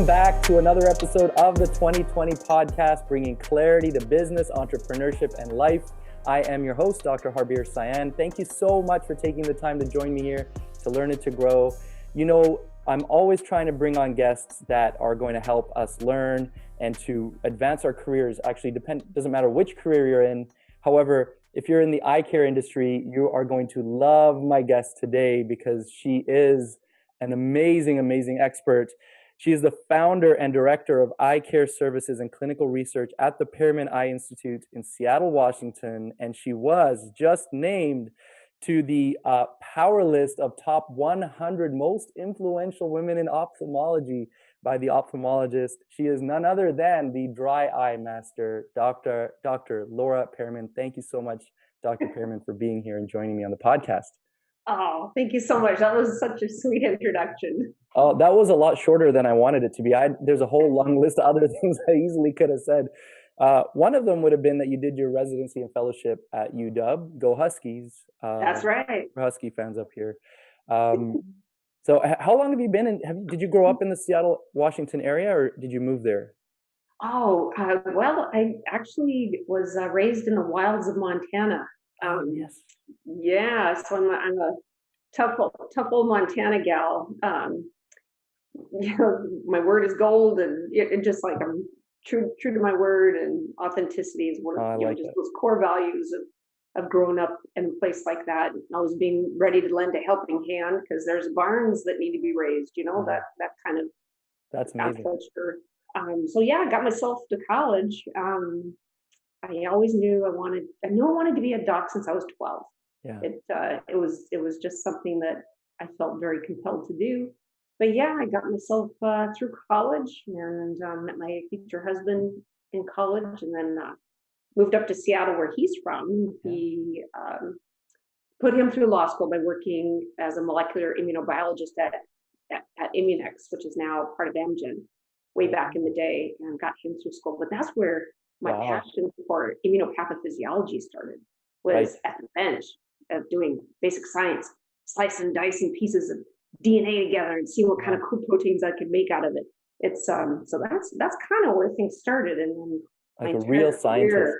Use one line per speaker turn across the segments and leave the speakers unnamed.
Welcome back to another episode of the 2020 podcast, bringing clarity to business, entrepreneurship, and life. I am your host, Dr. Harbir Sayan. Thank you so much for taking the time to join me here to learn and to grow. You know, I'm always trying to bring on guests that are going to help us learn and to advance our careers. Actually, doesn't matter which career you're in. However, if you're in the eye care industry, you are going to love my guest today because she is an amazing expert. She is the founder and director of eye care services and clinical research at the Periman Eye Institute in Seattle, Washington, and she was just named to the power list of top 100 most influential women in ophthalmology by the Ophthalmologist. She is none other than the dry eye master, Dr. Laura Periman. Thank you so much, Dr. Periman, for being here and joining me on the podcast.
Oh, thank you so much. That was such a sweet introduction.
Oh, that was a lot shorter than I wanted it to be. There's a whole long list of other things I easily could have said. One of them would have been that you did your residency and fellowship at UW. Go Huskies.
That's right.
Husky fans up here. So how long have you been in? Did you grow up in the Seattle, Washington area, or did you move there?
Oh, well, I actually was raised in the wilds of Montana.
Yes.
Yeah, so I'm a tough old Montana gal. You know, my word is gold, and it just like I'm true to my word, and authenticity is one of just those core values of growing up in a place like that. Always being ready to lend a helping hand because there's barns that need to be raised. You know, that kind of
that's amazing.
Culture. So yeah, I got myself to college. I always knew I wanted to be a doc since I was 12.
Yeah.
It was just something that I felt very compelled to do. But yeah, I got myself through college and met my future husband in college, and then moved up to Seattle where he's from. Yeah. He put him through law school by working as a molecular immunobiologist at Immunex, which is now part of Amgen, way back in the day, and got him through school. But that's where my passion for immunopathophysiology started, was at the bench of doing basic science, slicing and dicing pieces of DNA together and seeing what kind of cool proteins I could make out of it. It's so that's kind of where things started, and then
like a real scientist.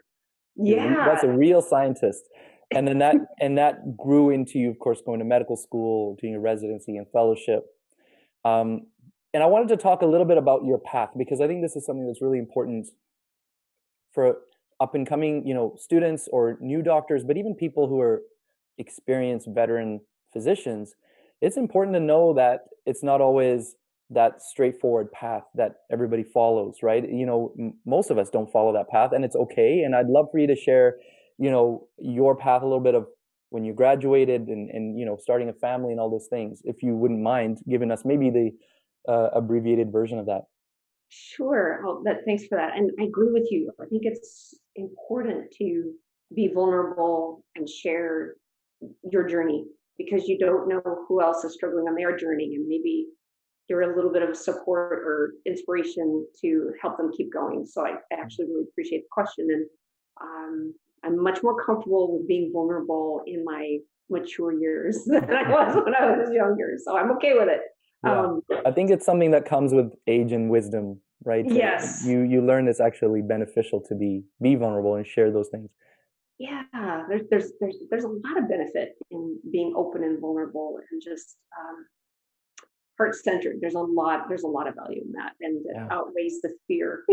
Yeah,
that's a real scientist. And then that grew into you, of course, going to medical school, doing your residency and fellowship. And I wanted to talk a little bit about your path, because I think this is something that's really important for up and coming, students or new doctors, but even people who are experienced veteran physicians. It's important to know that it's not always that straightforward path that everybody follows, right? Most of us don't follow that path, and it's okay. And I'd love for you to share, your path, a little bit of when you graduated and starting a family and all those things, if you wouldn't mind giving us maybe the abbreviated version of that.
Sure. Thanks for that. And I agree with you. I think it's important to be vulnerable and share your journey, because you don't know who else is struggling on their journey, and maybe you're a little bit of support or inspiration to help them keep going. So I actually really appreciate the question. And I'm much more comfortable with being vulnerable in my mature years than I was when I was younger. So I'm okay with it.
Yeah. I think it's something that comes with age and wisdom, right?
Yes.
You learn it's actually beneficial to be vulnerable and share those things.
Yeah, there's a lot of benefit in being open and vulnerable and just heart-centered. There's a lot of value in that, and it outweighs the fear.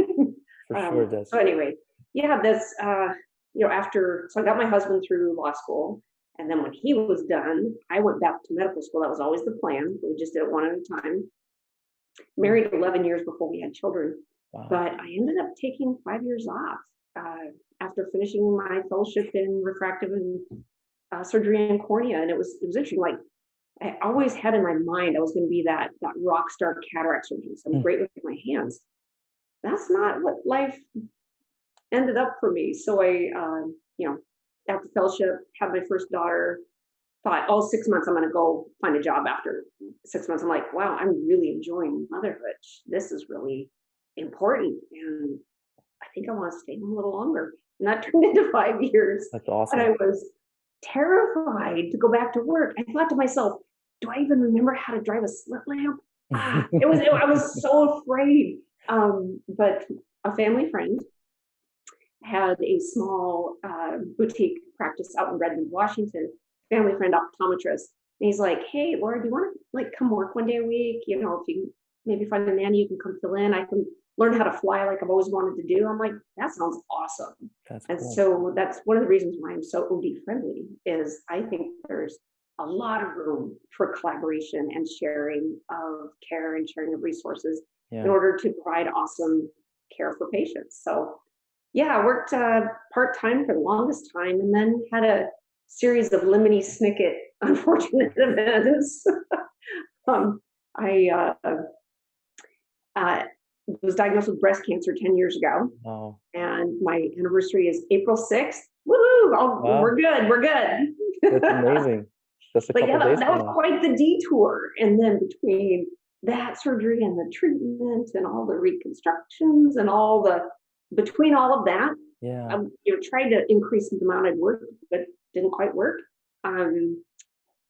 For sure it does.
So anyway, yeah, so I got my husband through law school. And then when he was done, I went back to medical school. That was always the plan. We just did it one at a time. Married 11 years before we had children. Wow. But I ended up taking 5 years off after finishing my fellowship in refractive and surgery and cornea. And it was interesting. Like, I always had in my mind I was going to be that rock star cataract surgeon. So I'm great with my hands. That's not what life ended up for me. So I, after fellowship, had my first daughter, thought, 6 months, I'm going to go find a job after 6 months. I'm like, wow, I'm really enjoying motherhood. This is really important. And I think I want to stay a little longer. And that turned into 5 years.
That's awesome.
And I was terrified to go back to work. I thought to myself, do I even remember how to drive a slit lamp? I was so afraid. But a family friend had a small boutique practice out in Redmond, Washington. Family friend, optometrist. And he's like, "Hey, Laura, do you want to like come work one day a week? You know, if you can maybe find a nanny, you can come fill in. I can learn how to fly like I've always wanted to do." I'm like, "That sounds awesome."
That's
And
cool.
so that's one of the reasons why I'm so OD friendly is I think there's a lot of room for collaboration and sharing of care and sharing of resources in
Yeah.
order to provide awesome care for patients. So yeah, I worked part-time for the longest time and then had a series of lemony snicket unfortunate events. um, I was diagnosed with breast cancer 10 years ago,
Wow.
and my anniversary is April 6th. Woohoo!
Wow.
We're good. We're good.
That's amazing. Just a
But yeah,
couple days
that
from
was
now.
quite the detour. And then between that surgery and the treatment and all the reconstructions and between all of that,
Yeah.
tried to increase the amount I'd worked, but didn't quite work. And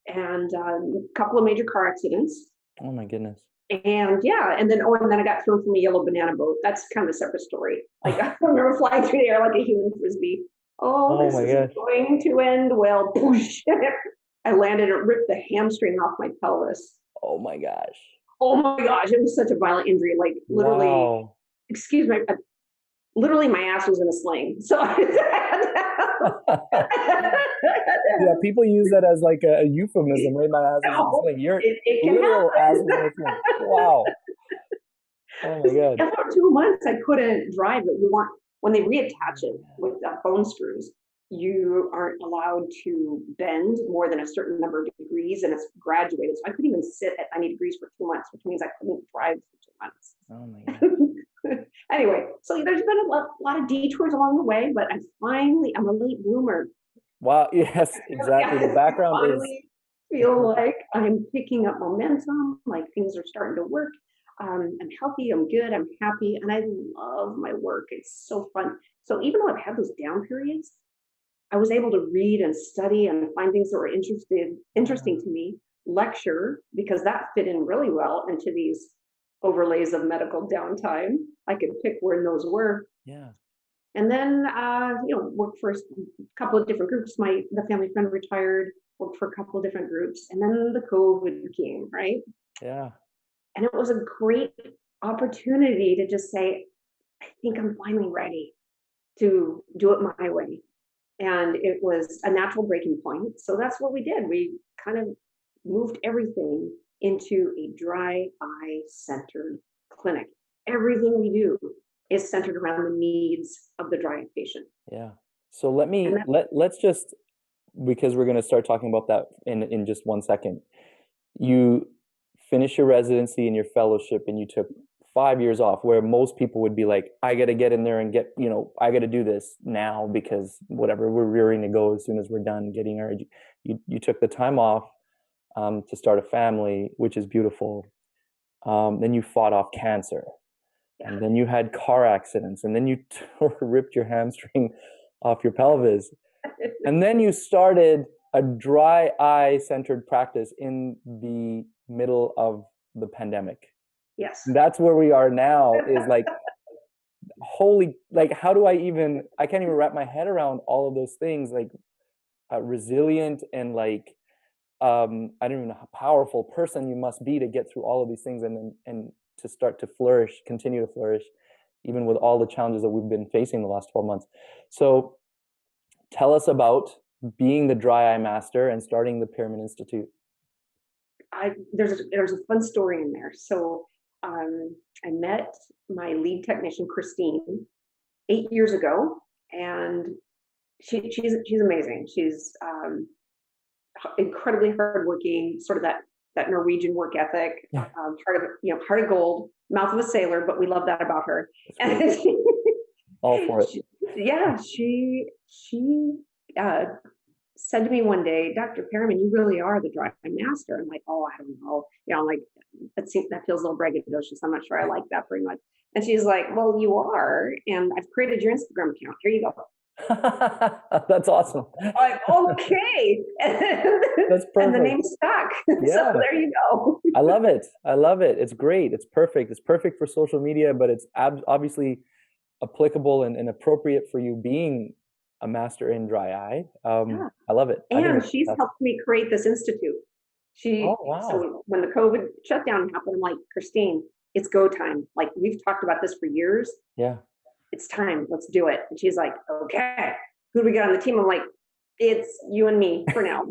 a couple of major car accidents.
Oh my goodness.
And yeah, and then I got thrown from a yellow banana boat. That's kind of a separate story. Like I remember flying through the air like a human frisbee. Oh,
Oh
this
my
is
gosh.
going to end well. Poosh. I landed and ripped the hamstring off my pelvis.
Oh my gosh.
Oh my gosh, it was such a violent injury. Like literally,
Wow.
excuse me, literally my ass was in a sling. So
Yeah, people use that as like a euphemism, right? My ass is in a sling. Your
it can
literal ass
happen.
was in a sling. Wow. Oh my god.
And for 2 months, I couldn't drive it. When they reattach it with bone screws, you aren't allowed to bend more than a certain number of degrees, and it's graduated. So I couldn't even sit at 90 degrees for 2 months, which means I couldn't drive for 2 months.
Oh my god.
Anyway, so there's been a lot of detours along the way, but I'm a late bloomer.
Wow. Yes, exactly. The background is
Finally feel like I'm picking up momentum, like things are starting to work. I'm healthy, I'm good, I'm happy, and I love my work. It's so fun. So even though I've had those down periods, I was able to read and study and find things that were interesting to me, lecture, because that fit in really well into these overlays of medical downtime. I could pick where those were.
yeah.
And then, worked for a couple of different groups. The family friend retired, worked for a couple of different groups, and then the COVID came, right?
Yeah.
And it was a great opportunity to just say, I think I'm finally ready to do it my way. And it was a natural breaking point. So that's what we did. We kind of moved everything into a dry eye centered clinic. Everything we do is centered around the needs of the dry eye patient.
Yeah. So let's just, because we're going to start talking about that in just 1 second. You finish your residency and your fellowship and you took 5 years off, where most people would be like, I got to get in there and I got to do this now because whatever, we're rearing to go as soon as we're done getting our, you took the time off to start a family, which is beautiful. Then you fought off cancer.
Yeah.
And then you had car accidents, and then you ripped your hamstring off your pelvis. And then you started a dry eye centered practice in the middle of the pandemic.
Yes.
And that's where we are now, is like, holy, like, how do I can't even wrap my head around all of those things, like resilient and like, I don't even know how powerful person you must be to get through all of these things and to start to flourish, continue to flourish, even with all the challenges that we've been facing the last 12 months. So tell us about being the dry eye master and starting the Periman Institute.
There's a fun story in there. So I met my lead technician, Christine, 8 years ago, and she's amazing. She's incredibly hardworking, sort of that Norwegian work ethic, heart of gold, mouth of a sailor, but we love that about her. And
all for it.
She said to me one day, Dr. Periman, you really are the dry eye master. I'm like, oh, I don't know. Like that feels a little braggadocious. I'm not sure I like that very much. And she's like, well, you are. And I've created your Instagram account. Here you go.
That's awesome.
I'm like, okay.
That's perfect.
And the name stuck. back. So
Yeah.
there you go.
I love it. I love it. It's great. It's perfect. It's perfect for social media, but it's obviously applicable and appropriate for you being a master in dry eye.
Yeah.
I love it. I think
And she's
that's,
helped me create this institute.
oh, wow.
So when the COVID shutdown happened, I'm like, Christine, it's go time. Like, we've talked about this for years.
Yeah.
It's time. Let's do it. And she's like, okay, who do we got on the team? I'm like, it's you and me for now.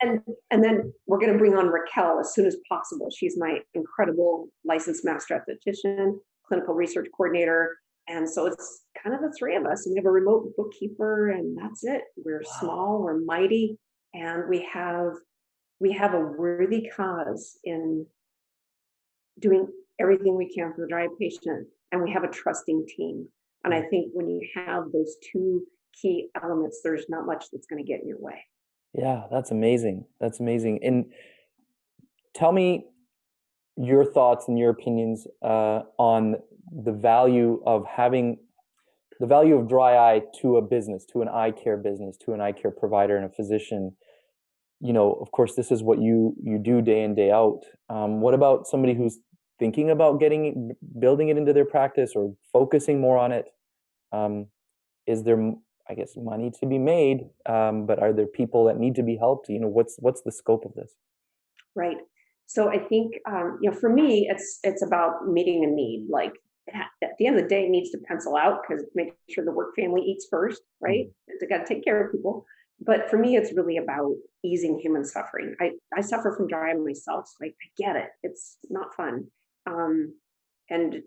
and then we're going to bring on Raquel as soon as possible. She's my incredible licensed master esthetician, clinical research coordinator. And so it's kind of the three of us. And we have a remote bookkeeper, and that's it. We're small, we're mighty, and we have a worthy cause in doing everything we can for the dry eye patient, and we have a trusting team. And I think when you have those two key elements, there's not much that's going to get in your way.
Yeah, that's amazing. That's amazing. And tell me your thoughts and your opinions on the value of dry eye to a business, to an eye care business, to an eye care provider and a physician. You know, of course, this is what you do day in, day out. What about somebody who's thinking about building it into their practice or focusing more on it? Is there, I guess, money to be made, but are there people that need to be helped? You know, what's the scope of this?
Right. So I think, for me, it's about meeting a need. Like, at the end of the day, it needs to pencil out, because make sure the work family eats first, right? It's got to take care of people. But for me, it's really about easing human suffering. I suffer from dry eye myself, so I get it. It's not fun. And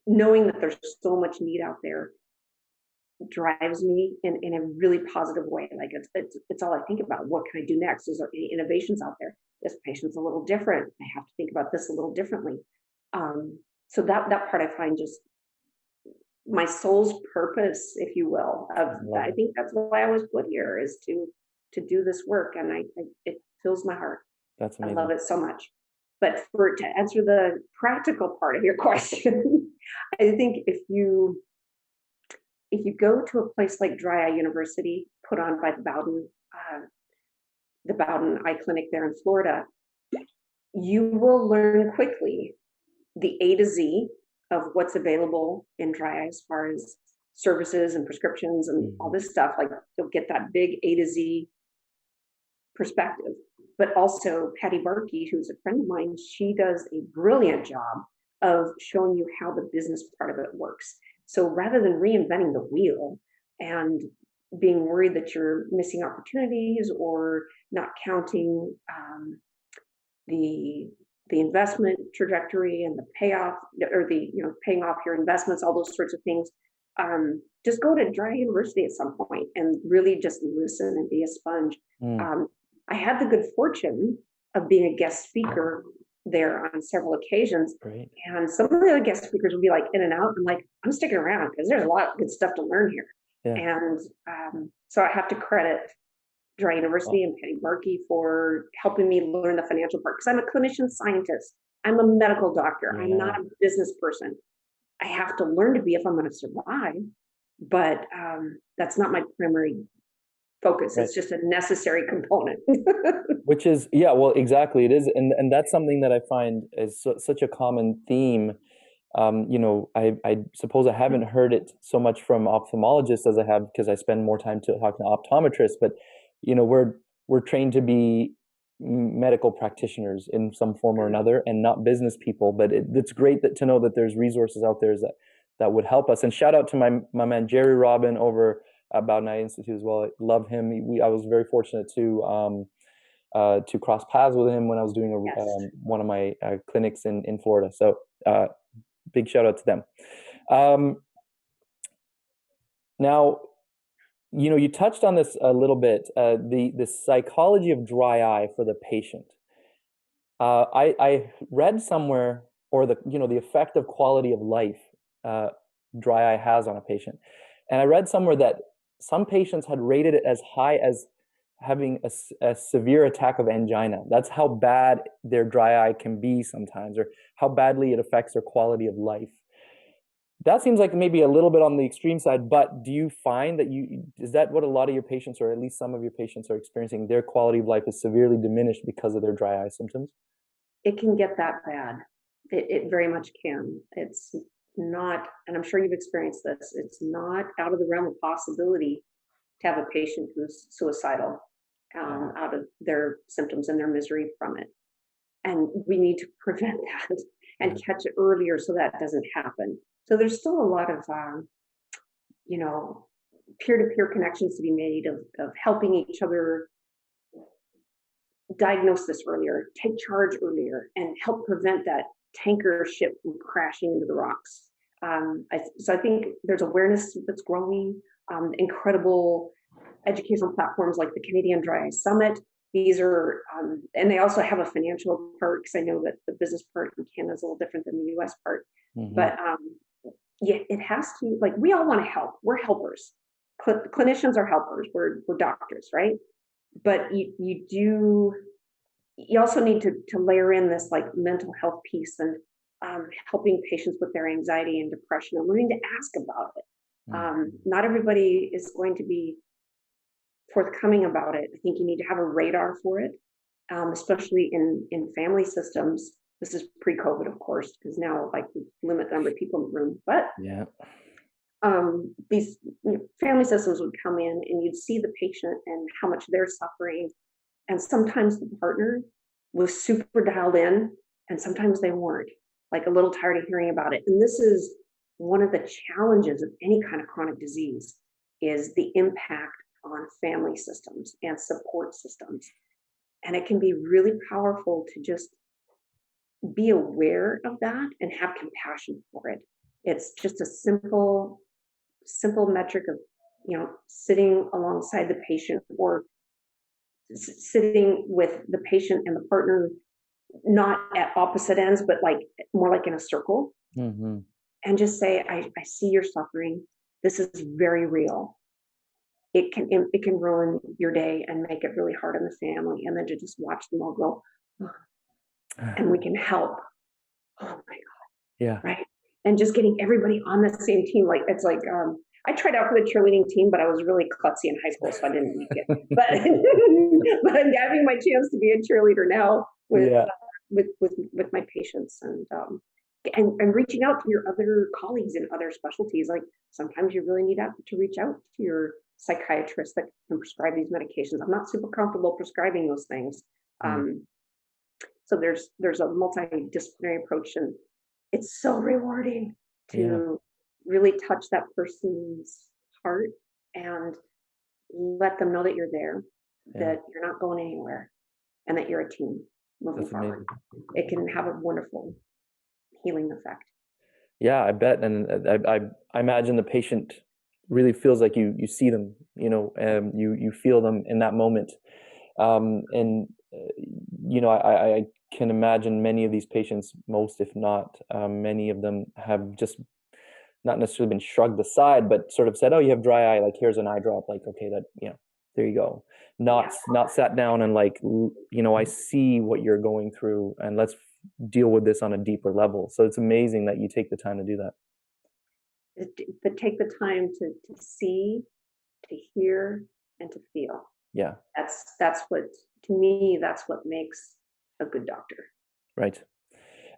knowing that there's so much need out there drives me in a really positive way. Like, it's all I think about. What can I do next? Is there any innovations out there? This patient's a little different. I have to think about this a little differently. So that part I find just my soul's purpose, if you will. I think that's why I was put here, is to do this work, and it fills my heart.
That's amazing.
I love it so much. But to answer the practical part of your question, I think if you go to a place like Dry Eye University, put on by the Bowden Eye Clinic there in Florida, you will learn quickly the A to Z of what's available in dry eye as far as services and prescriptions and all this stuff. Like, you'll get that big A to Z perspective. But also Patty Barkey, who's a friend of mine, she does a brilliant job of showing you how the business part of it works. So rather than reinventing the wheel and being worried that you're missing opportunities or not counting the investment trajectory and the payoff, or paying off your investments, all those sorts of things, just go to Dry Eye University at some point and really just listen and be a sponge. I had the good fortune of being a guest speaker there on several occasions.
Great.
And some of the other guest speakers would be like in and out. I'm like, I'm sticking around because there's a lot of good stuff to learn here. Yeah. And so I have to credit Dry Eye University and Patty Barkey for helping me learn the financial part, because I'm a clinician scientist. I'm a medical doctor. I'm not a business person. I have to learn to be if I'm going to survive, but that's not my primary focus. Right. It's just a necessary component.
Which is, well, exactly. It is. And that's something that I find is such a common theme. I suppose I haven't heard it so much from ophthalmologists as I have, because I spend more time talking to optometrists, but we're trained to be medical practitioners in some form or another, and not business people. But it's great to know that there's resources out there that would help us. And shout out to my man Jerry Robin over at Bowden Eye Institute as well. I love him. I was very fortunate to cross paths with him when I was doing one of my clinics in Florida. So big shout out to them. Now, you touched on this a little bit, the psychology of dry eye for the patient. I read somewhere, or the effect of quality of life dry eye has on a patient. And I read somewhere that some patients had rated it as high as having a severe attack of angina. That's how bad their dry eye can be sometimes, or how badly it affects their quality of life. That seems like maybe a little bit on the extreme side, but do you find that is that what a lot of your patients, or at least some of your patients, are experiencing? Their quality of life is severely diminished because of their dry eye symptoms?
It can get that bad. It very much can. It's not, and I'm sure you've experienced this, it's not out of the realm of possibility to have a patient who's suicidal out of their symptoms and their misery from it. And we need to prevent that and catch it earlier so that doesn't happen. So there's still a lot of, you know, peer-to-peer connections to be made of helping each other diagnose this earlier, take charge earlier, and help prevent that tanker ship from crashing into the rocks. So I think there's awareness that's growing, incredible educational platforms like the Canadian Dry Eye Summit. These are, and they also have a financial part, because I know that the business part in Canada is a little different than the US part. But yeah, it has to, like, we all want to help. We're helpers. Clinicians are helpers. We're doctors, right? But you also need to layer in this like mental health piece and helping patients with their anxiety and depression and learning to ask about it. Not everybody is going to be forthcoming about it. I think you need to have a radar for it, especially in family systems. This is pre-COVID, of course, because now like we limit the number of people in the room. But these family systems would come in and you'd see the patient and how much they're suffering. And sometimes the partner was super dialed in, and sometimes they weren't, like a little tired of hearing about it. And this is one of the challenges of any kind of chronic disease, is the impact on family systems and support systems. And it can be really powerful to just be aware of that and have compassion for it. It's just a simple metric of, sitting alongside the patient, or sitting with the patient and the partner, not at opposite ends, but like more like in a circle, and just say, I see your suffering. This is very real. It can ruin your day and make it really hard on the family. And then to just watch them all go, and we can help. Oh my God.
Yeah.
Right. And just getting everybody on the same team. Like, it's like, I tried out for the cheerleading team, but I was really klutzy in high school, so I didn't make it. But but I'm having my chance to be a cheerleader now with my patients, and reaching out to your other colleagues in other specialties. Like, sometimes you really need to reach out to your psychiatrist that can prescribe these medications. I'm not super comfortable prescribing those things. So there's a multidisciplinary approach, and it's so rewarding to really touch that person's heart and let them know that you're there, that you're not going anywhere, and that you're a team moving forward. It can have a wonderful healing effect.
Yeah, I bet. And I imagine the patient really feels like you see them, you feel them in that moment. I can imagine many of these patients, most, if not many of them, have just not necessarily been shrugged aside, but sort of said, "Oh, you have dry eye. Like, here's an eye drop. Like, okay, there you go." Not sat down and like, I see what you're going through, and let's deal with this on a deeper level. So it's amazing that you take the time to do that.
But take the time to see, to hear, and to feel.
Yeah.
That's what, to me, that's what makes a good doctor.
Right.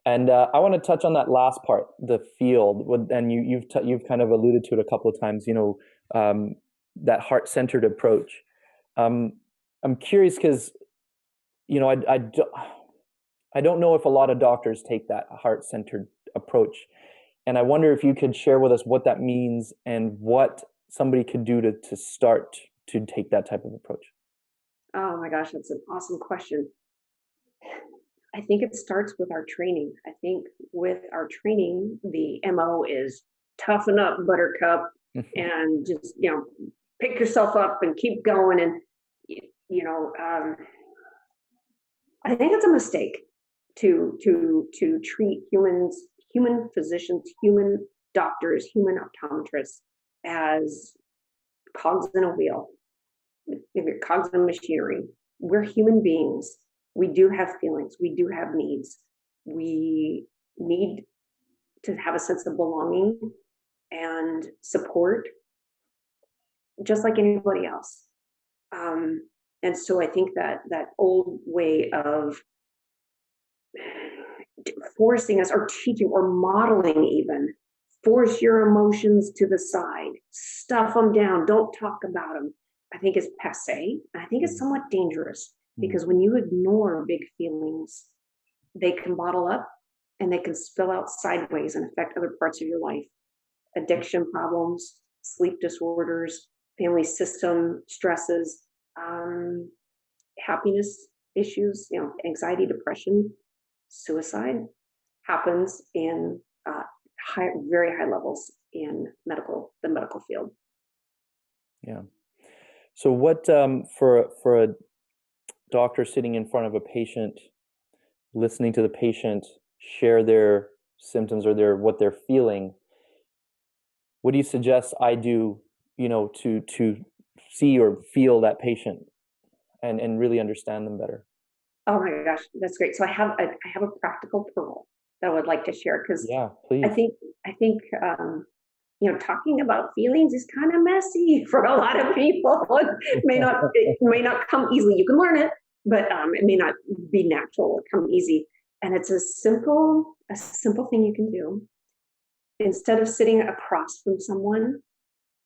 And I want to touch on that last part, the field. And you've kind of alluded to it a couple of times. That heart-centered approach. I'm curious because, I don't know if a lot of doctors take that heart-centered approach, and I wonder if you could share with us what that means and what somebody could do to start to take that type of approach.
Oh my gosh, that's an awesome question. I think it starts with our training. I think with our training, the MO is toughen up, buttercup, and just, pick yourself up and keep going. And, I think it's a mistake to treat human physicians, human doctors, human optometrists as cogs in a wheel, cogs in machinery. We're human beings. We do have feelings. We do have needs. We need to have a sense of belonging and support, just like anybody else. And so I think that that old way of forcing us or teaching or modeling, even force your emotions to the side, stuff them down, don't talk about them, I think is passe. I think it's somewhat dangerous because when you ignore big feelings, they can bottle up and they can spill out sideways and affect other parts of your life. Addiction problems, sleep disorders, family system stresses, happiness issues, anxiety, depression, suicide happens in very high levels in the medical field.
Yeah. So what for a doctor sitting in front of a patient, listening to the patient share their symptoms or what they're feeling, what do you suggest I do, to see or feel that patient and really understand them better?
Oh my gosh, that's great. So I have a practical pearl that I would like to share because
Yeah, please.
I think talking about feelings is kind of messy for a lot of people. It may not come easily. You can learn it, but it may not be natural or come easy. And it's a simple thing you can do. Instead of sitting across from someone,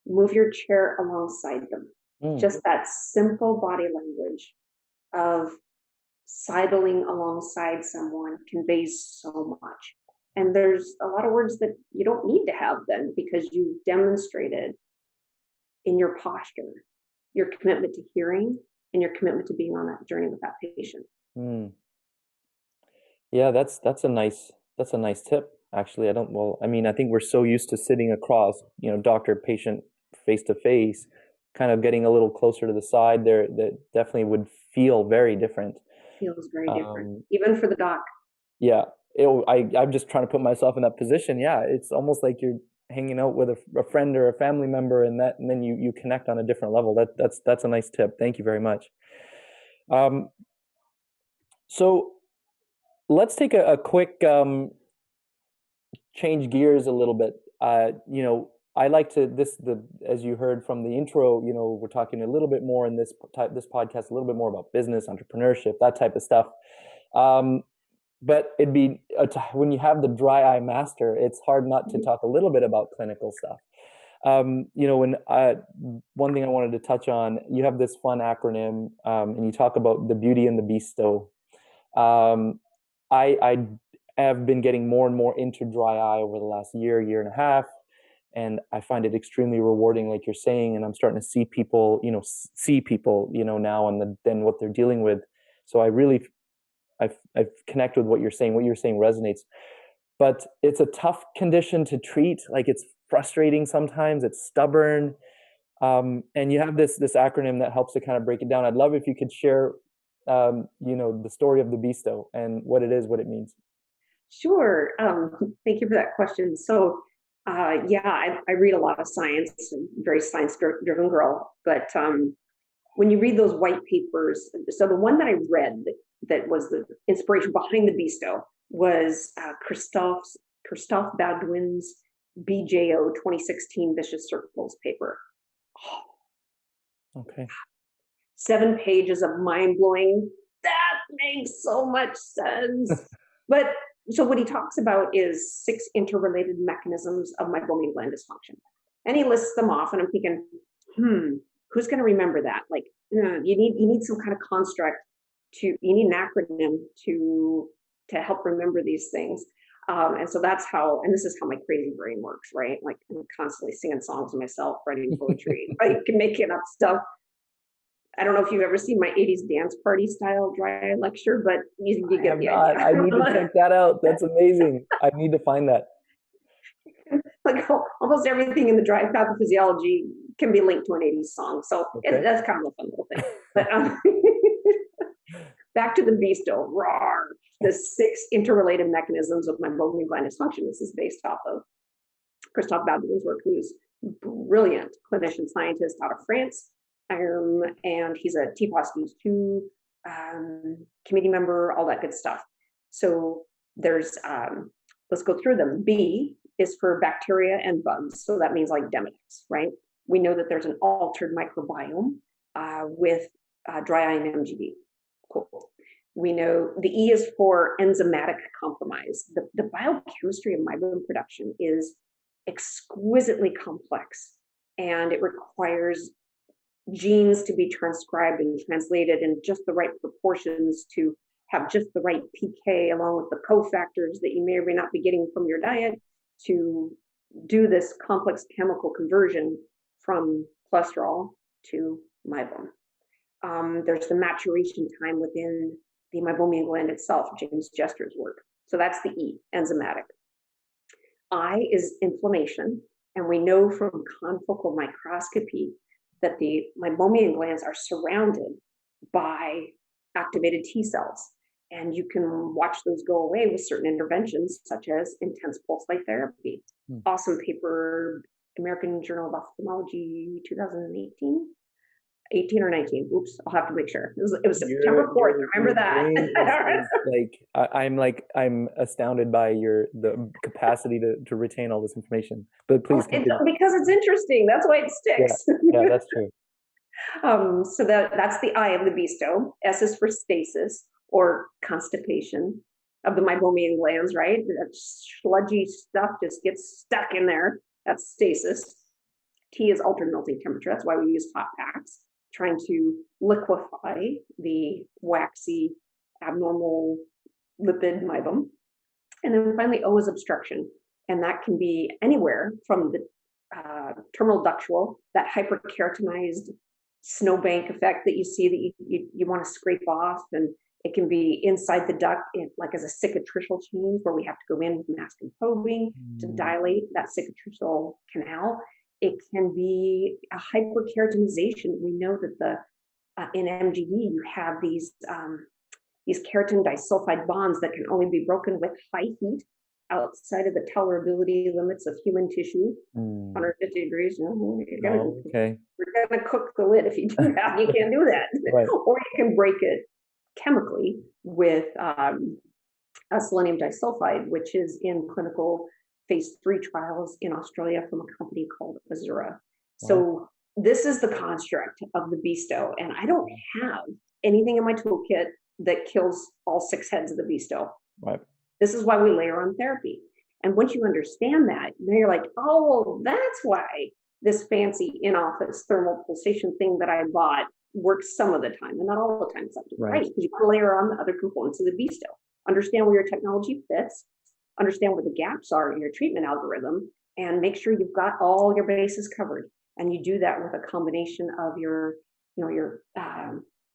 move your chair alongside them. Just that simple body language of sidling alongside someone conveys so much. And there's a lot of words that you don't need to have then because you demonstrated in your posture your commitment to hearing and your commitment to being on that journey with that patient.
Yeah, that's a nice tip. Actually, I think we're so used to sitting across, doctor patient face to face, kind of getting a little closer to the side there, that definitely would feel very different.
Feels very different, even for the doc.
Yeah, I'm just trying to put myself in that position. Yeah, it's almost like you're hanging out with a friend or a family member, and then you connect on a different level. That's a nice tip. Thank you very much. So let's take a quick change gears a little bit. I like to as you heard from the intro, we're talking a little bit more in this podcast, a little bit more about business, entrepreneurship, that type of stuff. But it'd be when you have the dry eye master, it's hard not to talk a little bit about clinical stuff. One thing I wanted to touch on, you have this fun acronym, and you talk about the beauty and the bestow. I have been getting more and more into dry eye over the last year and a half, and I find it extremely rewarding, like you're saying. And I'm starting to see people, now and then what they're dealing with. So I've connected with what you're saying. What you're saying resonates, but it's a tough condition to treat. Like, it's frustrating sometimes. It's stubborn, and you have this acronym that helps to kind of break it down. I'd love if you could share, the story of the bestow and what it is, what it means.
Sure. Thank you for that question. So, I read a lot of science. I'm a very science-driven girl. But when you read those white papers, so the one that I read that was the inspiration behind the bestow was Christophe Baudouin's BJO 2016 Vicious Circles paper.
Okay.
7 pages of mind-blowing. That makes so much sense. But so what he talks about is 6 interrelated mechanisms of meibomian gland dysfunction. And he lists them off, and I'm thinking, who's going to remember that? Like, you need some kind of construct you need an acronym to help remember these things. And so that's how, and this is how my crazy brain works, right? Like, I'm constantly singing songs to myself, writing poetry, making up stuff. I don't know if you've ever seen my 80s dance party style dry eye lecture, but you get the idea.
I need to check that out. That's amazing. I need to find that.
Like, almost everything in the dry pathophysiology can be linked to an 80s song. So that's kind of a fun little thing. But back to the bestow, the 6 interrelated mechanisms of meibomian gland dysfunction. This is based off of Christophe Baudouin's work, who's a brilliant clinician scientist out of France. And he's a TPOS2 committee member, all that good stuff. So there's, let's go through them. B is for bacteria and bugs. So that means like Demodex, right? We know that there's an altered microbiome with dry eye and MGD. Cool. We know the E is for enzymatic compromise. The biochemistry of meibomian production is exquisitely complex, and it requires genes to be transcribed and translated in just the right proportions to have just the right PK along with the cofactors that you may or may not be getting from your diet to do this complex chemical conversion from cholesterol to meibum. There's the maturation time within the meibomian gland itself, James Jester's work. So that's the E, enzymatic. I is inflammation, and we know from confocal microscopy that the meibomian glands are surrounded by activated T cells, and you can watch those go away with certain interventions, such as intense pulse light therapy. Awesome paper, American Journal of Ophthalmology, 2018. 18 or 19. Oops, I'll have to make sure. It was September 4th. Remember
that. I'm astounded by the capacity to retain all this information. But please continue.
Because it's interesting. That's why it sticks.
Yeah, that's true.
So that's the I of the besto. S is for stasis or constipation of the meibomian glands, right? That sludgy stuff just gets stuck in there. That's stasis. T is altered melting temperature. That's why we use hot packs, trying to liquefy the waxy, abnormal lipid meibum. And then finally, O is obstruction. And that can be anywhere from the terminal ductual, that hyperkeratinized snowbank effect that you see that you want to scrape off. And it can be inside the duct, like as a cicatricial change, where we have to go in with mask and probing to dilate that cicatricial canal. It can be a hyperkeratinization. We know that in MGD you have these keratin disulfide bonds that can only be broken with high heat outside of the tolerability limits of human tissue, 150 degrees. You're gonna cook the lid if you do that. You can't do that. Right. Or you can break it chemically with a selenium disulfide, which is in clinical phase 3 trials in Australia from a company called Azura. So this is the construct of the besto, and I don't have anything in my toolkit that kills all 6 heads of the besto.
Right.
This is why we layer on therapy. And once you understand that, then you're like, oh, well, that's why this fancy in-office thermal pulsation thing that I bought works some of the time, and not all the time. Right? Because you can layer on the other components of the besto. Understand where your technology fits. Understand where the gaps are in your treatment algorithm, and make sure you've got all your bases covered. And you do that with a combination of your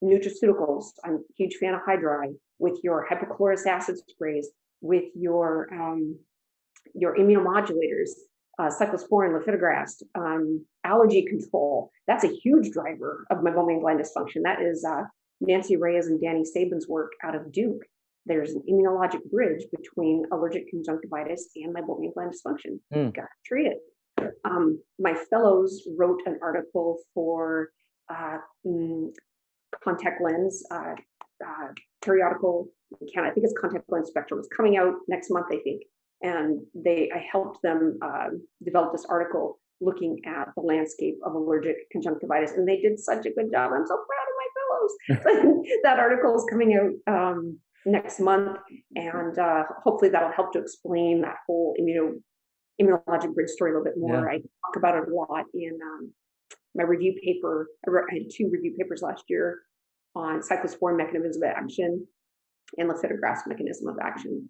nutraceuticals. I'm a huge fan of Hydri, with your hypochlorous acid sprays, with your immunomodulators, cyclosporin, lifitegrast, allergy control. That's a huge driver of meibomian gland dysfunction. That is Nancy Reyes and Danny Sabin's work out of Duke. There's an immunologic bridge between allergic conjunctivitis and meibomian gland dysfunction. Got to treat it. My fellows wrote an article for contact lens periodical. I think it's Contact Lens Spectrum. It's coming out next month, I think. And I helped them develop this article looking at the landscape of allergic conjunctivitis, and they did such a good job. I'm so proud of my fellows. That article is coming out next month, and hopefully that'll help to explain that whole immunologic bridge story a little bit more. I talk about it a lot in my review paper. I had 2 review papers last year on cyclosporin mechanism of action and lifitegrast mechanism of action.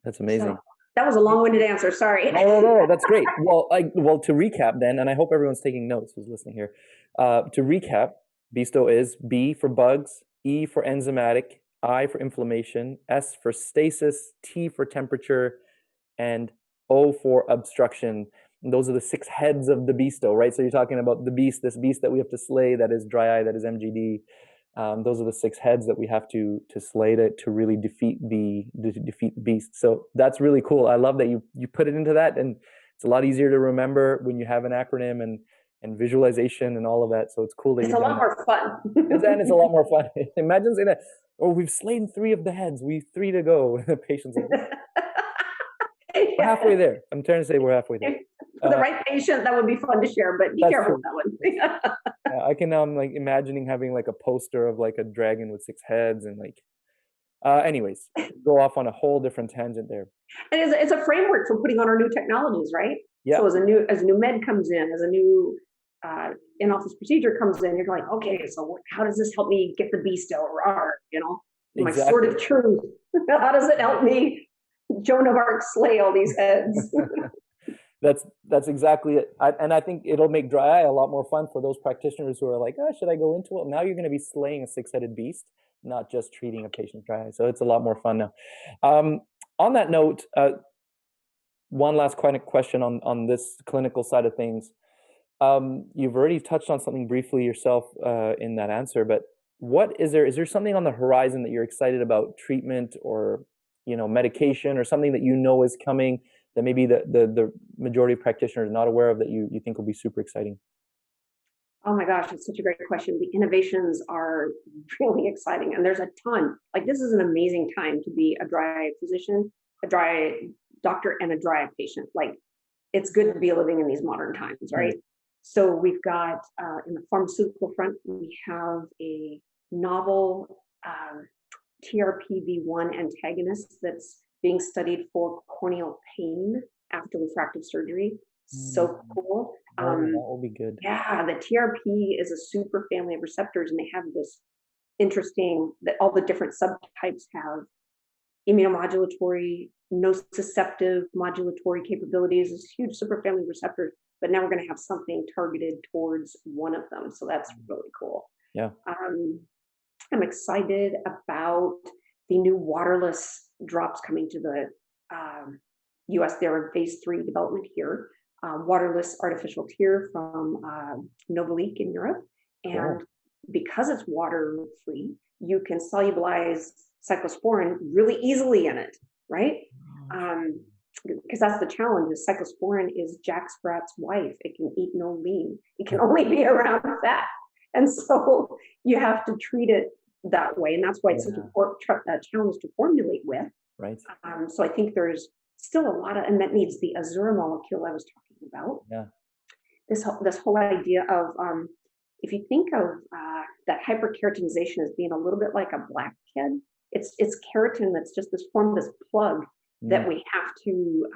That's amazing.
So, that was a long-winded answer. Sorry.
No, that's great. Well, to recap then, and I hope everyone's taking notes who's listening here. To recap, besto is B for bugs, E for enzymatic, I for inflammation, S for stasis, T for temperature, and O for obstruction. And those are the 6 heads of the besto, right? So you're talking about this beast that we have to slay, that is dry eye, that is MGD. Those are the 6 heads that we have to slay to really defeat the beast. So that's really cool. I love that you put it into that, and it's a lot easier to remember when you have an acronym and visualization and all of that. So it's cool that
it's a lot more fun.
And it's a lot more fun. Imagine saying that, we've slain 3 of the heads. We've 3 to go. The patient's like, We're halfway there. I'm trying to say we're halfway there.
For the right patient, that would be fun to share, but be careful with that one.
I can like imagining having like a poster of like a dragon with 6 heads and like anyways, go off on a whole different tangent there.
And it's a framework for putting on our new technologies, right?
Yeah.
So as a new med comes in, as a new in-office procedure comes in, you're like, okay, so how does this help me get the beast LR? You know, my sword of truth. How does it help me, Joan of Arc, slay all these heads?
That's exactly it. And I think it'll make dry eye a lot more fun for those practitioners who are like, oh, should I go into it? Now you're going to be slaying a 6-headed beast, not just treating a patient's dry eye. So it's a lot more fun now. On that note, one last question on this clinical side of things. You've already touched on something briefly yourself in that answer, but is there something on the horizon that you're excited about, treatment or, medication or something that is coming that maybe the majority of practitioners are not aware of that you think will be super exciting?
Oh my gosh, it's such a great question. The innovations are really exciting, and there's a ton. Like, this is an amazing time to be a dry eye physician, a dry eye doctor, and a dry eye patient. Like, it's good to be living in these modern times, right? So we've got, in the pharmaceutical front, we have a novel TRPV1 antagonist that's being studied for corneal pain after refractive surgery. So cool.
That will be good.
Yeah, the TRP is a super family of receptors, and they have this interesting that all the different subtypes have immunomodulatory, nociceptive modulatory capabilities. This huge superfamily of receptors, but now we're going to have something targeted towards one of them. So that's really cool.
Yeah.
I'm excited about the new waterless drops coming to the US. They're in phase 3 development here. Waterless artificial tear from Novaliq in Europe. And because it's water free, you can solubilize cyclosporin really easily in it, right? Because that's the challenge, is cyclosporin is Jack Sprat's wife. It can eat no lean. It can only be around fat. And so you have to treat it that way. And that's why it's such a challenge to formulate with.
Right.
So I think there's still a lot of unmet needs. The Azura molecule I was talking about. Yeah. This whole idea of, if you think of that hyperkeratinization as being a little bit like a blackhead, it's keratin that's just this form, this plug that we have to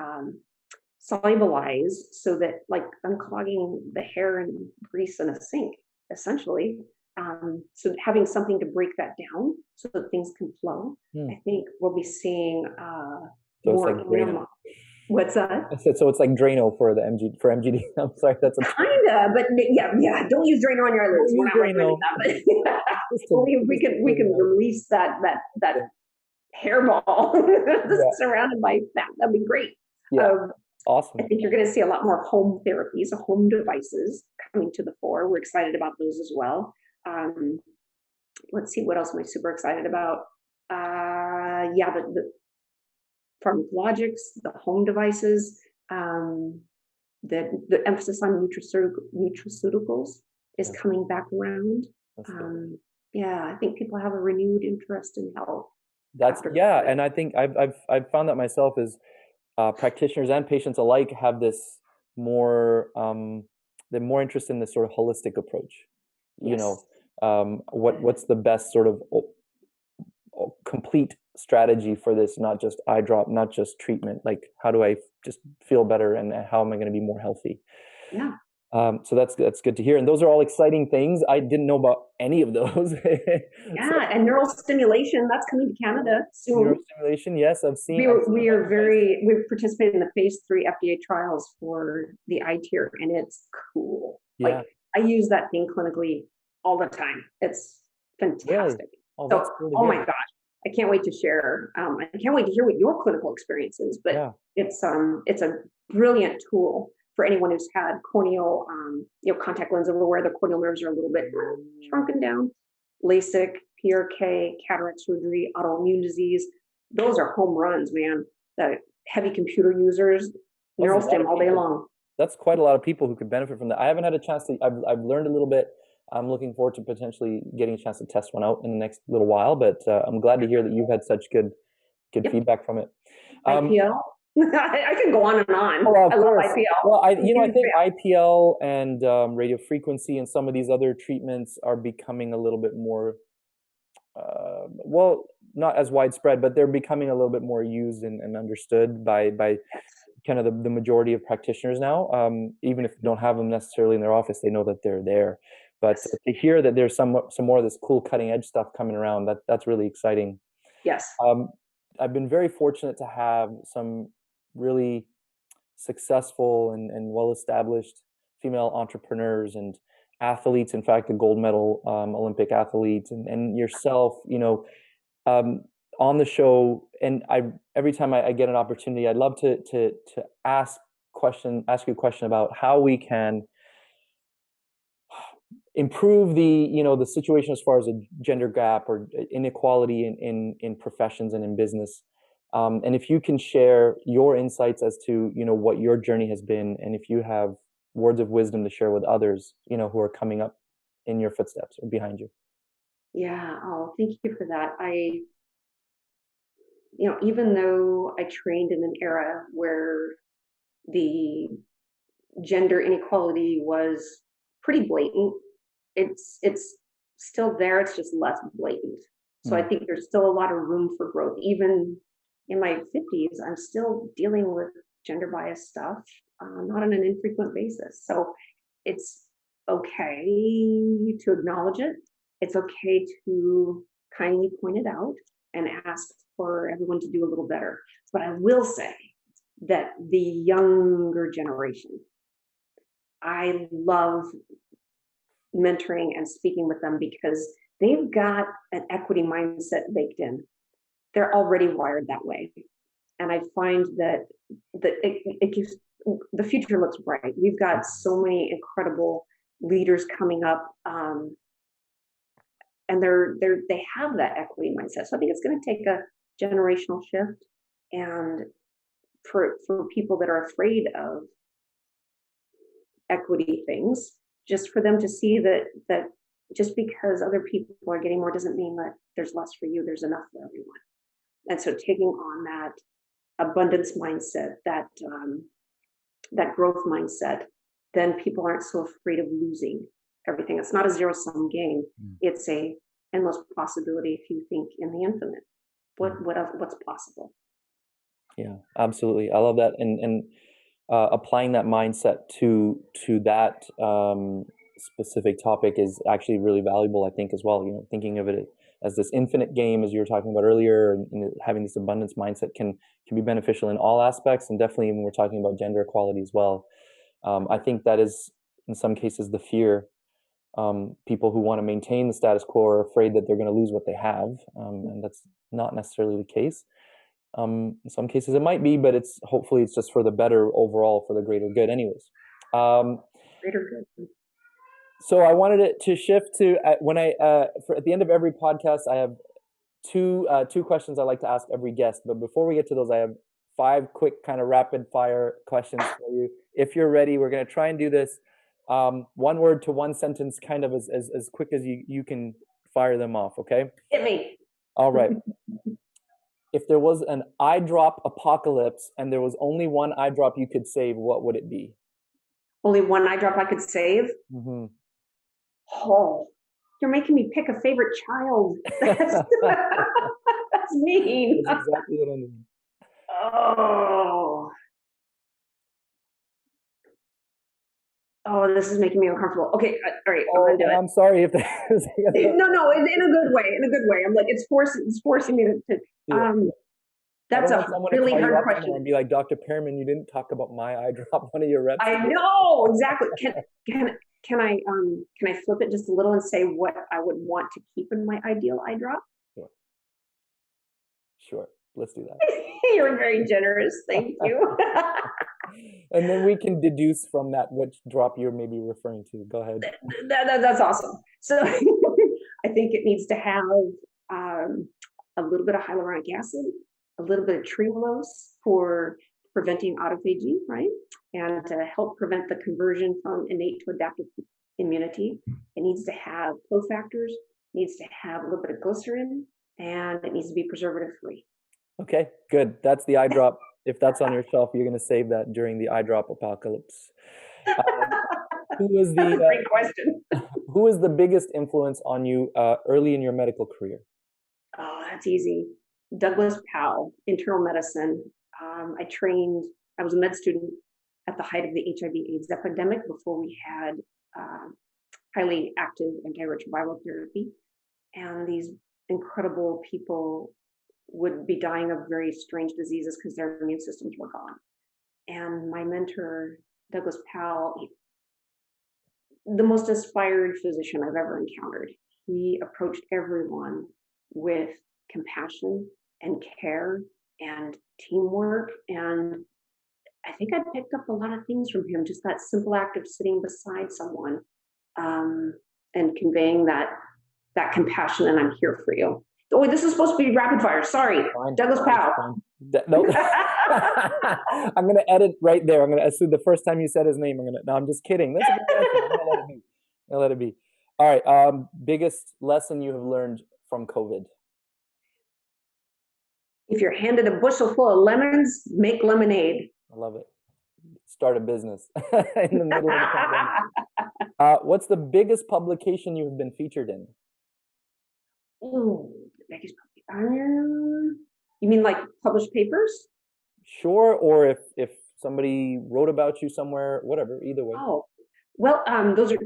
solubilize so that, like, unclogging the hair and grease in a sink, essentially. So having something to break that down so that things can flow, I think we'll be seeing more. Like what's that?
So it's like Drano for MGD. I'm sorry, that's
kinda, but yeah. Don't use Drano on your eyelids. We're not recommending that, but we can release that hairball that's surrounded by fat. That'd be great.
Yeah. Awesome.
I think you're going to see a lot more home therapies, home devices coming to the fore. We're excited about those as well. Let's see, what else am I super excited about? The pharmacologics, the home devices, the emphasis on nutraceuticals is coming back around. I think people have a renewed interest in health.
And I think I've found that myself is practitioners and patients alike have this more they're more interested in this sort of holistic approach. What's the best sort of complete strategy for this, not just eye drop, not just treatment, like how do I just feel better and how am I going to be more healthy? So that's good to hear, and those are all exciting things. I didn't know about any of those.
And neural stimulation, that's coming to Canada soon.
Neural stimulation, yes, I've seen.
We've participated in the phase 3 FDA trials for the eye tier, and it's cool. Like, I use that thing clinically all the time. It's fantastic. Really my gosh, I can't wait to share. I can't wait to hear what your clinical experience is. But it's a brilliant tool for anyone who's had corneal, contact lens over where the corneal nerves are a little bit shrunken down. LASIK, PRK, cataract surgery, autoimmune disease. Those are home runs, man. The heavy computer users, neural stim all day long.
That's quite a lot of people who could benefit from that. I haven't had a chance to. I've learned a little bit. I'm looking forward to potentially getting a chance to test one out in the next little while. But I'm glad to hear that you've had such good feedback from it.
IPL. I can go on and on.
Oh, of
I love
course.
IPL.
Well, I
Huge
think
fan.
IPL and radio frequency and some of these other treatments are becoming a little bit more, well, not as widespread, but they're becoming a little bit more used and understood by kind of the majority of practitioners now. Even if they don't have them necessarily in their office, they know that they're there. But
Yes.
to hear that there's some more of this cool cutting edge stuff coming around, that's really exciting.
Yes.
I've been very fortunate to have some really successful and well-established female entrepreneurs and athletes. In fact, the gold medal Olympic athletes and yourself, on the show. And every time I get an opportunity, I'd love to ask you a question about how we can improve the situation as far as a gender gap or inequality in professions and in business. And if you can share your insights as to what your journey has been, and if you have words of wisdom to share with others who are coming up in your footsteps or behind you.
Yeah. Oh, thank you for that. Even though I trained in an era where the gender inequality was pretty blatant, it's still there. It's just less blatant. So I think there's still a lot of room for growth. Even in my 50s, I'm still dealing with gender bias stuff, not on an infrequent basis. So it's okay to acknowledge it. It's okay to kindly point it out and ask for everyone to do a little better. But I will say that the younger generation, I love mentoring and speaking with them because they've got an equity mindset baked in. They're already wired that way. And I find that it gives, the future looks bright. We've got so many incredible leaders coming up, and they have that equity mindset. So I think it's going to take a generational shift, and for people that are afraid of equity things, just for them to see that just because other people are getting more doesn't mean that there's less for you. There's enough for everyone. And so taking on that abundance mindset, that growth mindset, then people aren't so afraid of losing everything. It's not a zero-sum game. It's a endless possibility if you think in the infinite. What's possible?
Yeah, absolutely. I love that. And applying that mindset to that specific topic is actually really valuable, I think, as well. Thinking of it as this infinite game, as you were talking about earlier, and having this abundance mindset can be beneficial in all aspects, and definitely when we're talking about gender equality as well. I think that is, in some cases, the fear. People who want to maintain the status quo are afraid that they're going to lose what they have, and that's not necessarily the case. In some cases it might be, but hopefully it's just for the better overall, for the greater good anyways.
Greater good.
So I wanted to shift to at the end of every podcast, I have two questions I like to ask every guest. But before we get to those, I have 5 quick kind of rapid fire questions for you. If you're ready, we're going to try and do this 1 word to 1 sentence, kind of as quick as you can fire them off. Okay.
Hit me.
All right. If there was an eye drop apocalypse and there was only 1 eye drop you could save, what would it be?
Only 1 eye drop I could save?
Mm-hmm.
Oh, you're making me pick a favorite child. That's mean.
That's exactly what I mean.
Oh, this is making me uncomfortable. Okay, all right,
Oh,
I'm gonna do it.
I'm sorry if that was
No, in a good way. In a good way. I'm like, it's forcing me to.
Yeah.
That's a really hard question.
And be like, Dr. Periman, you didn't talk about my eye drop. One of your reps.
I know exactly. Can I flip it just a little and say what I would want to keep in my ideal eye drop?
Sure. Let's do that.
You're very generous. Thank you.
And then we can deduce from that which drop you're maybe referring to. Go ahead.
That's awesome. So I think it needs to have a little bit of hyaluronic acid, a little bit of trehalose for preventing autophagy, right? And to help prevent the conversion from innate to adaptive immunity. It needs to have cofactors, needs to have a little bit of glycerin, and it needs to be preservative free.
Okay, good. That's the eye drop. if that's on your shelf, you're going to save that during the eye drop apocalypse. Who was the
Great question.
who was the biggest influence on you early in your medical career?
Oh, that's easy. Douglas Powell, internal medicine. I was a med student at the height of the HIV/AIDS epidemic before we had highly active antiretroviral therapy. And these incredible people would be dying of very strange diseases because their immune systems were gone. And my mentor, Douglas Powell, the most inspired physician I've ever encountered. He approached everyone with compassion and care and teamwork. And I think I picked up a lot of things from him, just that simple act of sitting beside someone and conveying that compassion, and I'm here for you. Oh, wait, this is supposed to be rapid fire. Sorry, fine, Douglas Powell.
No. I'm going to edit right there. I'm going to assume the first time you said his name, no, I'm just kidding. That's a good answer. I'll let it be. All right. Biggest lesson you have learned from COVID?
If you're handed a bushel full of lemons, make lemonade.
I love it. Start a business in the middle of the pandemic. What's the biggest publication you have been featured in?
Ooh, biggest publication. You mean like published papers?
Sure, or if somebody wrote about you somewhere, whatever, either way.
Oh, well, those are,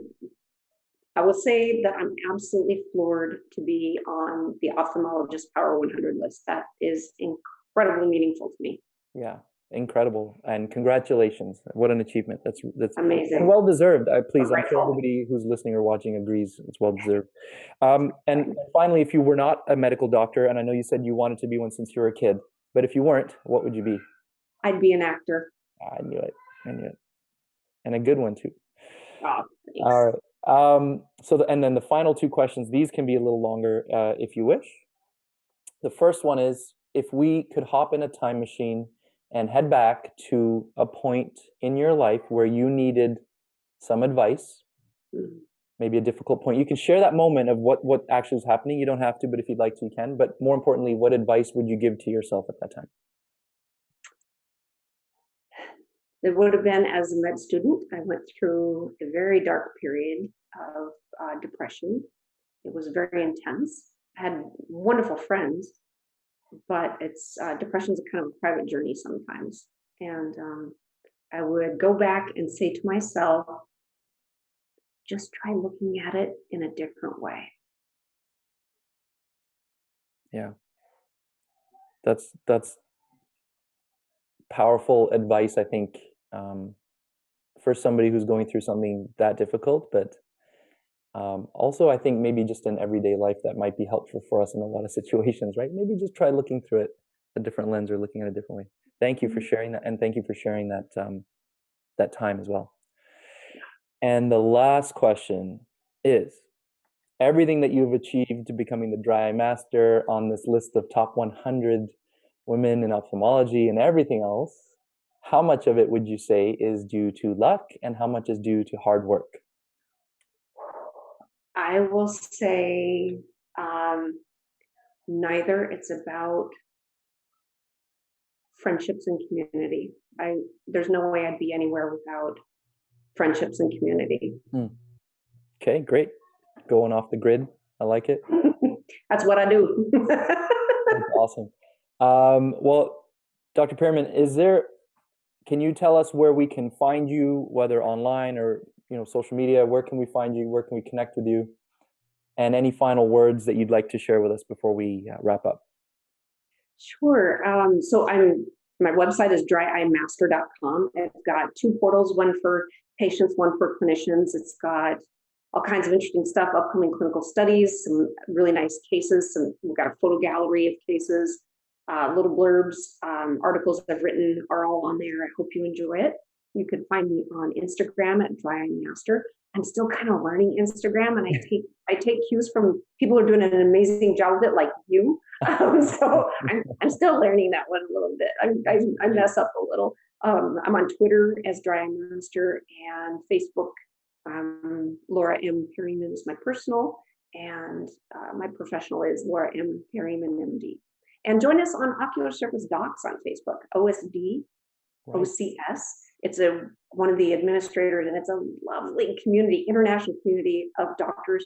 I will say that I'm absolutely floored to be on the Ophthalmologist Power 100 list. That is incredibly meaningful to me.
Yeah, incredible. And congratulations. What an achievement. That's
amazing.
And well-deserved. Please, I'm sure everybody who's listening or watching agrees it's well-deserved. And finally, if you were not a medical doctor, and I know you said you wanted to be one since you were a kid, but if you weren't, what would you be?
I'd be an actor.
I knew it. And a good one, too.
Oh, thanks.
All right. And then the final two questions, these can be a little longer if you wish. The first one is, if we could hop in a time machine and head back to a point in your life where you needed some advice, maybe a difficult point. You can share that moment of what actually was happening. You don't have to, but if you'd like to, you can. But more importantly, what advice would you give to yourself at that time?
It would have been, as a med student, I went through a very dark period of depression. It was very intense. I had wonderful friends, but depression is a kind of a private journey sometimes. And I would go back and say to myself, just try looking at it in a different way.
Yeah. That's powerful advice, I think, for somebody who's going through something that difficult, but also I think maybe just in everyday life that might be helpful for us in a lot of situations, right? Maybe just try looking through it a different lens or looking at it a different way. Thank you for sharing that, and thank you for sharing that that time as well. And the last question is, everything that you've achieved to becoming the dry eye master on this list of top 100 women in ophthalmology and everything else, how much of it would you say is due to luck and how much is due to hard work?
I will say neither. It's about friendships and community. There's no way I'd be anywhere without friendships and community.
Okay, great. Going off the grid. I like it.
That's what I do.
That's awesome. Well, Dr. Periman, can you tell us where we can find you, whether online or social media? Where can we find you? Where can we connect with you? And any final words that you'd like to share with us before we wrap up?
Sure. So my website is dryeyemaster.com. It's got two portals, one for patients, one for clinicians. It's got all kinds of interesting stuff, upcoming clinical studies, some really nice cases. We've got a photo gallery of cases, little blurbs, articles I've written are all on there. I hope you enjoy it. You can find me on Instagram at dryeyemaster. I'm still kind of learning Instagram, and I take cues from people who are doing an amazing job with it, like you. So I'm still learning that one a little bit. I mess up a little. I'm on Twitter as Dry Eye Master, and Facebook. Laura M. Periman is my personal, and my professional is Laura M. Periman, MD. And join us on Ocular Surface Docs on Facebook, OSD,
Right.
OCS. It's one of the administrators, and it's a lovely community, international community of doctors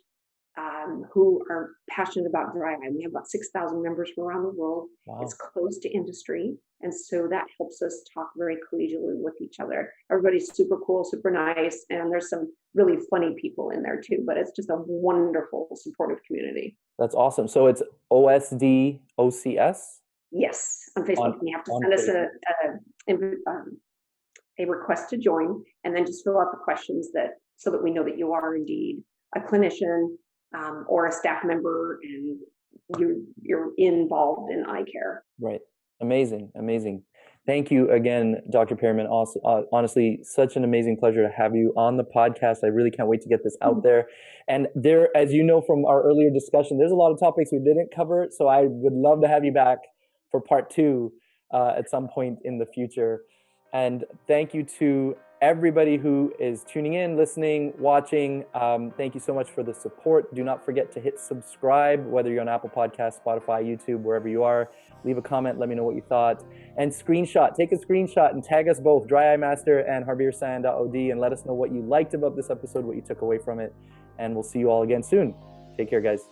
who are passionate about dry eye. We have about 6,000 members from around the world.
Wow.
It's close to industry, and so that helps us talk very collegially with each other. Everybody's super cool, super nice, and there's some really funny people in there too, but it's just a wonderful, supportive community.
That's awesome. So it's OSD OCS?
Yes, on Facebook. You have to send us a request to join, and then just fill out the questions so that we know that you are indeed a clinician or a staff member, and you're involved in eye care.
Right. Amazing. Amazing. Thank you again, Dr. Periman. Also, honestly, such an amazing pleasure to have you on the podcast. I really can't wait to get this out there. And there, as you know from our earlier discussion, there's a lot of topics we didn't cover. So I would love to have you back for part 2 at some point in the future. And thank you to everybody who is tuning in, listening, watching. Thank you so much for the support. Do not forget to hit subscribe, whether you're on Apple Podcasts, Spotify, YouTube, wherever you are. Leave a comment. Let me know what you thought. And take a screenshot and tag us both, Dry Eye Master and harbirsayan.od, and let us know what you liked about this episode, what you took away from it. And we'll see you all again soon. Take care, guys.